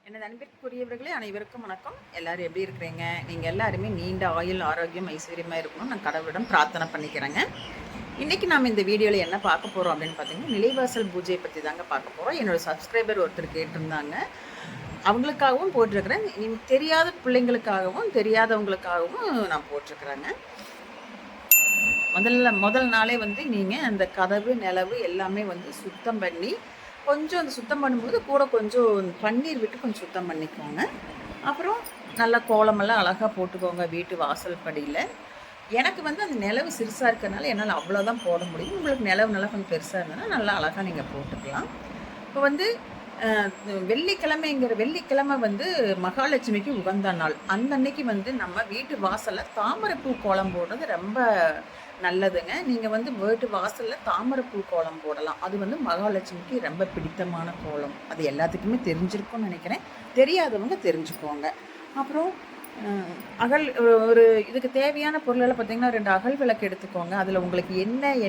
எனது அன்பிற்குரியவர்களே அனைவருக்கும் வணக்கம். எல்லாரும் எப்படி இருக்கிறீங்க? நீங்கள் எல்லாருமே நீண்ட ஆயுள் ஆரோக்கியம் ஐஸ்வர்யமாக இருக்கணும் நான் கடவுளிடம் பிரார்த்தனை பண்ணிக்கிறேங்க. இன்றைக்கி நாம் இந்த வீடியோவில் என்ன பார்க்க போகிறோம் அப்படின்னு பார்த்தீங்கன்னா, நிலைவாசல் பூஜையை பற்றி தாங்க பார்க்க போகிறோம். என்னோடய சப்ஸ்கிரைபர் ஒருத்தர் கேட்டிருந்தாங்க, அவங்களுக்காகவும் போட்டிருக்கிறேன். தெரியாத பிள்ளைங்களுக்காகவும் தெரியாதவங்களுக்காகவும் நான் போட்டிருக்கிறேங்க. முதல் நாளே நீங்கள் அந்த கதவு நிலவு எல்லாமே சுத்தம் பண்ணி கொஞ்சம் அந்த சுத்தம் பண்ணும்போது கூட கொஞ்சம் பன்னீர் விட்டு கொஞ்சம் சுத்தம் பண்ணிக்கோங்க. அப்புறம் நல்லா கோலமெல்லாம் அழகாக போட்டுக்கோங்க வீட்டு வாசல் படியில். எனக்கு அந்த நிலவு சிறுசாக இருக்கிறதுனால என்னால் அவ்வளோதான் போட முடியும். உங்களுக்கு நிலவு நல்லா கொஞ்சம் பெருசாக இருந்ததுன்னா நல்லா அழகாக நீங்கள் போட்டுக்கலாம். இப்போ வெள்ளிக்கிழமை மகாலட்சுமிக்கு உகந்த நாள். அந்த அன்னைக்கு நம்ம வீட்டு வாசலில் தாமரைப்பூ கோலம் போடுறது ரொம்ப நல்லதுங்க. நீங்கள் வீட்டு வாசலில் தாமரைப்பூ கோலம் போடலாம். அது மகாலட்சுமிக்கு ரொம்ப பிடித்தமான கோலம். அது எல்லாத்துக்குமே தெரிஞ்சிருக்கும்னு நினைக்கிறேன். தெரியாதவங்க தெரிஞ்சுக்கோங்க. அப்புறம் ஒரு இதுக்கு தேவையான பொருளெல்லாம் பார்த்திங்கன்னா 2 அகல் விளக்கு எடுத்துக்கோங்க. அதில் உங்களுக்கு எண்ணெய்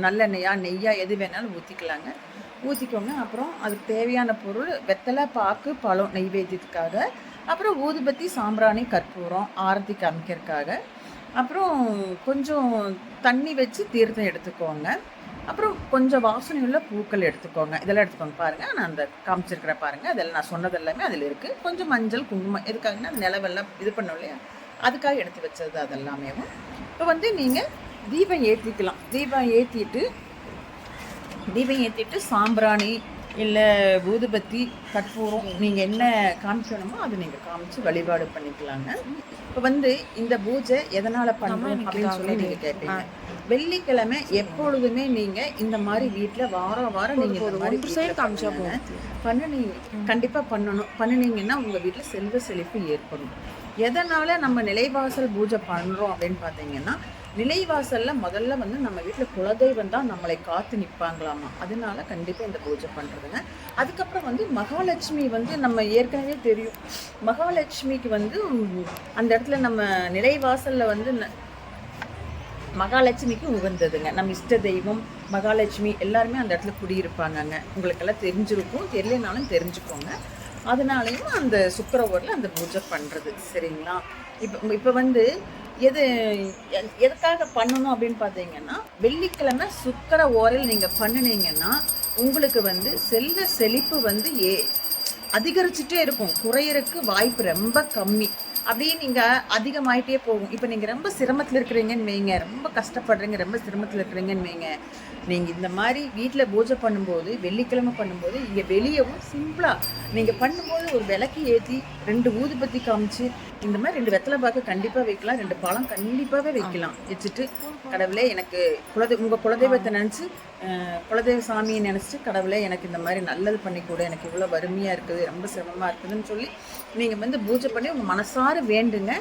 நல்லெண்ணெய்யா நெய்யா எது வேணாலும் ஊற்றிக்கோங்க. அப்புறம் அதுக்கு தேவையான பொருள் வெத்தலை, பாக்கு, பழம் நெய்வேத்தியத்துக்காக. அப்புறம் ஊதுபத்தி, சாம்பிராணி, கற்பூரம் ஆரத்தி காமிக்கிறதுக்காக. அப்புறம் கொஞ்சம் தண்ணி வச்சு தீர்த்தம் எடுத்துக்கோங்க. அப்புறம் கொஞ்சம் வாசனை உள்ள பூக்கள் எடுத்துக்கோங்க. இதெல்லாம் எடுத்துக்கோங்க. பாருங்கள், நான் அந்த காமிச்சிருக்கிற பாருங்கள், அதெல்லாம் நான் சொன்னது எல்லாமே அதில் இருக்குது. கொஞ்சம் மஞ்சள், குங்குமம் எதுக்காகன்னா நிலவெல்லாம் இது பண்ணோம் இல்லையா, அதுக்காக எடுத்து வச்சது அதெல்லாமே. இப்போ நீங்கள் தீபம் ஏற்றிக்கலாம். தீபம் ஏற்றிட்டு சாம்பிராணி இல்லை ஊதுபத்தி, கற்பூரம் நீங்கள் என்ன காமிக்கணுமோ அதை நீங்கள் காமிச்சு வழிபாடு பண்ணிக்கலாங்க. இப்போ இந்த பூஜை எதனால் பண்ணுறோம் அப்படின்னு சொல்லி நீங்கள் கேட்பீங்க. வெள்ளிக்கிழமை எப்பொழுதுமே நீங்கள் இந்த மாதிரி வீட்டில் வாரம் நீங்கள் இந்த மாதிரி கண்டிப்பாக பண்ணினீங்கன்னா உங்கள் வீட்டில் செல்வ செழிப்பு ஏற்படும். எதனால் நம்ம நிலைவாசல் பூஜை பண்ணுறோம் அப்படின்னு பார்த்தீங்கன்னா, நிலைவாசலில் முதல்ல நம்ம வீட்டில் குலதெய்வம் தான் நம்மளை காத்து நிற்பாங்களாமா. அதனால கண்டிப்பாக இந்த பூஜை பண்ணுறதுங்க. அதுக்கப்புறம் மகாலட்சுமி நம்ம ஏற்கனவே தெரியும். மகாலட்சுமிக்கு அந்த இடத்துல நம்ம நிலைவாசலில் மகாலட்சுமிக்கு உகந்ததுங்க. நம்ம இஷ்ட தெய்வம் மகாலட்சுமி எல்லாருமே அந்த இடத்துல குடியிருப்பாங்கங்க. உங்களுக்கெல்லாம் தெரிஞ்சிருக்கும், தெரியலனாலும் தெரிஞ்சுக்கோங்க. அதனாலையும் அந்த சுக்கிரவாரில் அந்த பூஜை பண்ணுறது சரிங்களா. இப்போ எதுக்காக பண்ணணும் அப்படின்னு பார்த்தீங்கன்னா, வெள்ளிக்கிழமை சுக்கிர ஓரையில் நீங்கள் பண்ணினீங்கன்னா உங்களுக்கு செல்வ செழிப்பு அதிகரிச்சுட்டே இருக்கும். குறையறதுக்கு வாய்ப்பு ரொம்ப கம்மி. அப்படியே நீங்கள் அதிகமாயிட்டே போகும். இப்போ நீங்கள் ரொம்ப சிரமத்தில் இருக்கிறீங்கன்னு வைங்க, ரொம்ப கஷ்டப்படுறீங்க, ரொம்ப சிரமத்தில் இருக்கிறீங்கன்னு வைங்க, நீங்கள் இந்த மாதிரி வீட்டில் பூஜை பண்ணும்போது வெள்ளிக்கிழமை பண்ணும்போது இங்கே வெளியவும் சிம்பிளாக நீங்கள் பண்ணும்போது ஒரு விளக்கு ஏற்றி 2 ஊதுபத்தி காமிச்சு இந்த மாதிரி 2 வெத்தலை பாக்கு கண்டிப்பாக வைக்கலாம், 2 பழம் கண்டிப்பாகவே வைக்கலாம். வச்சுட்டு கடவுளே எனக்கு உங்கள் குலதெய்வத்தை நினச்சி குலதெய்வ சாமியை நினச்சிட்டு கடவுளே எனக்கு இந்த மாதிரி நல்லது பண்ணிக்கூட, எனக்கு இவ்வளோ வறுமையாக இருக்குது, ரொம்ப சிரமமாக இருக்குதுன்னு சொல்லி நீங்கள் பூஜை பண்ணி உங்கள் மனசார வேண்டுங்க.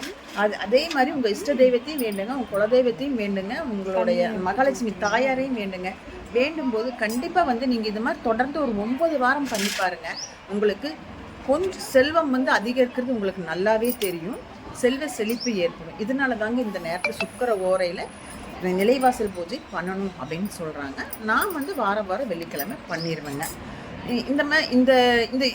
அதே மாதிரி உங்கள் இஷ்ட தெய்வத்தையும் வேண்டுங்க, உங்கள் குலதெய்வத்தையும் வேண்டுங்க, உங்களுடைய மகாலட்சுமி தாயாரையும் வேண்டுங்க. வேண்டும் போது கண்டிப்பாக நீங்கள் இது மாதிரி தொடர்ந்து ஒரு 9 வாரம் பண்ணி பாருங்கள். உங்களுக்கு கொஞ்சம் செல்வம் அதிகரிக்கிறது உங்களுக்கு நல்லாவே தெரியும். செல்வ செழிப்பு ஏற்படும். இதனால தாங்க இந்த நேரத்தில் சுக்கிர ஓரையில் நிலைவாசல் பூஜை பண்ணணும் அப்படின்னு சொல்கிறாங்க. நான் வாரம் வெள்ளிக்கிழமை பண்ணிடுவேங்க.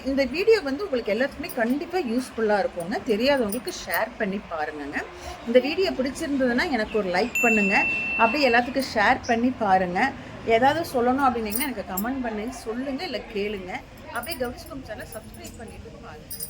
இந்த வீடியோ உங்களுக்கு எல்லாத்துக்குமே கண்டிப்பாக யூஸ்ஃபுல்லாக இருக்குங்க. தெரியாதவங்களுக்கு ஷேர் பண்ணி பாருங்கங்க. இந்த வீடியோ பிடிச்சிருந்ததுன்னா எனக்கு ஒரு லைக் பண்ணுங்கள். அப்படியே எல்லாத்துக்கும் ஷேர் பண்ணி பாருங்கள். ஏதாவது சொல்லணும் அப்படின்னீங்கன்னா எனக்கு கமெண்ட் பண்ணி சொல்லுங்கள், இல்லை கேளுங்க. அப்படியே கௌரி சேனலை சப்ஸ்கிரைப் பண்ணிட்டு பாருங்கள்.